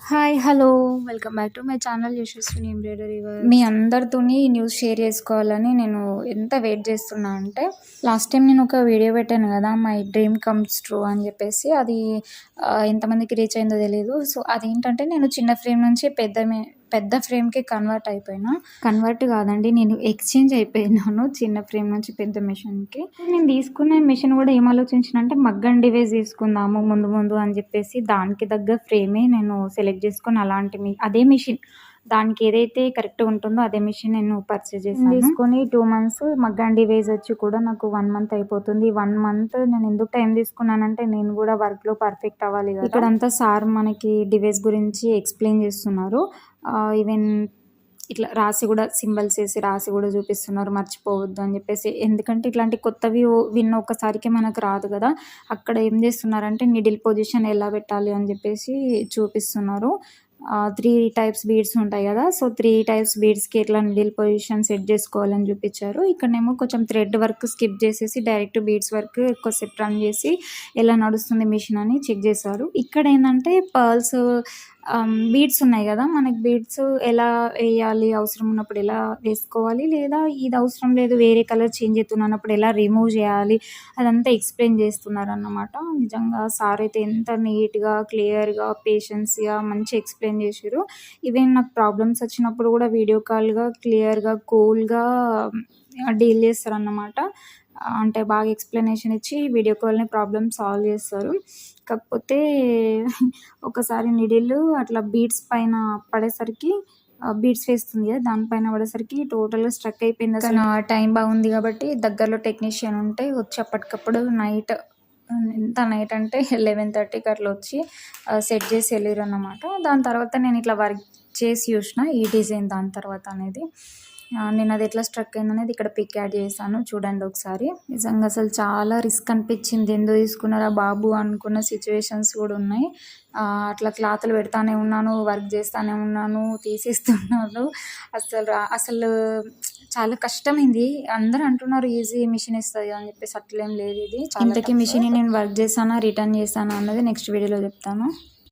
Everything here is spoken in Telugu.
Hi! Hello! Welcome back to my channel Yashaswini embroidery works. మీ అందరితోని న్యూస్ షేర్ చేసుకోవాలని నేను ఎంత వెయిట్ చేస్తున్నా అంటే, లాస్ట్ టైం నేను ఒక వీడియో పెట్టాను కదా! మై డ్రీమ్ కమ్స్ ట్రూ అని చెప్పేసి. అది ఎంతమందికి రీచ్ అయిందో తెలీదు. సో, అదేంటంటే నేను చిన్న ఫ్రేమ్ నుంచి పెద్ద ఫ్రేమ్‌కి కన్వర్ట్ అయిపోయినా. కన్వర్ట్ కాదండి, నేను ఎక్స్‌చేంజ్ అయిపోయినాను చిన్న ఫ్రేమ్ నుంచి పెద్ద మిషన్‌కి. నేను తీసుకున్న మిషన్ కూడా ఏం ఆలోచించిన అంటే మగ్గం డివైస్ తీసుకుందాము ముందు ముందు అని చెప్పేసి దానికి తగ్గ ఫ్రేమే నేను సెలెక్ట్ చేసుకొని అదే మిషన్ దానికి ఏదైతే కరెక్ట్‌గా ఉంటుందో అదే మిషన్ నేను పర్చేజ్ చేశాను. తీసుకొని 2 మంత్స్ మగ్గం డివైస్ వచ్చి కూడా నాకు 1 మంత్ అయిపోతుంది. 1 మంత్ నేను ఎందుకు టైం తీసుకున్నానంటే నేను కూడా వర్క్‌లో పర్ఫెక్ట్ అవ్వాలి కదా! ఇక్కడంతా సార్ మనకి డివైస్ గురించి ఎక్స్‌ప్లెయిన్ చేస్తున్నారు. ఈవెన్ ఇట్లా రాసి కూడా సింబల్స్ వేసి రాసి కూడా చూపిస్తున్నారు మర్చిపోవద్దు అని చెప్పేసి. ఎందుకంటే ఇట్లాంటి కొత్తవి విన్న ఒక్కసారికే మనకు రాదు కదా! అక్కడ ఏం చేస్తున్నారంటే నీడిల్ పొజిషన్ ఎలా పెట్టాలి అని చెప్పేసి చూపిస్తున్నారు. 3 టైప్స్ బీడ్స్ ఉంటాయి కదా! సో, 3 టైప్స్ బీడ్స్‌కి ఎట్లా నీడిల్ పొజిషన్ సెట్ చేసుకోవాలని చూపించారు. ఇక్కడనేమో కొంచెం థ్రెడ్ వర్క్ స్కిప్ చేసేసి డైరెక్ట్ బీడ్స్ వర్క్ ఎక్కువసేపు రన్ చేసి ఎలా నడుస్తుంది మిషన్ అని చెక్ చేశారు. ఇక్కడ ఏంటంటే పర్ల్స్ బీడ్స్ ఉన్నాయి కదా! మనకి బీడ్స్ ఎలా వేయాలి, అవసరం ఉన్నప్పుడు ఎలా వేసుకోవాలి, లేదా ఇది అవసరం లేదు వేరే కలర్ చేంజ్ అవుతున్నప్పుడు ఎలా రిమూవ్ చేయాలి, అదంతా ఎక్స్‌ప్లెయిన్ చేస్తున్నారన్నమాట. నిజంగా సార్ అయితే ఎంత నీట్‌గా, క్లియర్‌గా, పేషెన్స్‌గా మంచిగా ఎక్స్‌ప్లెయిన్ చేసిర్రు. ఈవెన్ నాకు ప్రాబ్లమ్స్ వచ్చినప్పుడు కూడా వీడియో కాల్‌గా, క్లియర్‌గా, కూల్‌గా డీల్ చేస్తారన్నమాట. అంటే బాగా ఎక్స్‌ప్లనేషన్ ఇచ్చి వీడియో కాల్‌ని ప్రాబ్లమ్ సాల్వ్ చేస్తారు. కాకపోతే ఒకసారి నీడిల్ అట్లా బీడ్స్ పైన పడేసరికి బీడ్స్ వేస్తుంది కదా! దానిపైన పడేసరికి టోటల్‌గా స్ట్రక్ అయిపోయింది. అసలు టైం బాగుంది కాబట్టి దగ్గరలో టెక్నీషియన్ ఉంటే వచ్చి అప్పటికప్పుడు ఎంత నైట్ అంటే 11:30కి అట్లా వచ్చి సెట్ చేసి వెళ్ళిరన్నమాట. దాని తర్వాత నేను ఇట్లా వర్క్ చేసి చూసిన ఈ డిజైన్ దాని తర్వాత అనేది. నేను అది ఎట్లా స్ట్రక్ అయిందనేది ఇక్కడ పిక్ యాడ్ చేశాను చూడండి ఒకసారి. నిజంగా అసలు చాలా రిస్క్ అనిపించింది. ఎందుకు తీసుకున్నారా బాబు అనుకున్న సిచ్యువేషన్స్ కూడా ఉన్నాయి. అట్లా క్లాతులు పెడతానే ఉన్నాను, వర్క్ చేస్తూనే ఉన్నాను, తీసేస్తున్నాను. అసలు చాలా కష్టమైంది. అందరూ అంటున్నారు ఈజీ మిషన్ ఇస్తుంది అని చెప్పేసి. అట్లేం లేదు ఇది. ఇంతకీ మిషన్ నేను వర్క్ చేశానా, రిటర్న్ చేశానా అన్నది నెక్స్ట్ వీడియోలో చెప్తాను.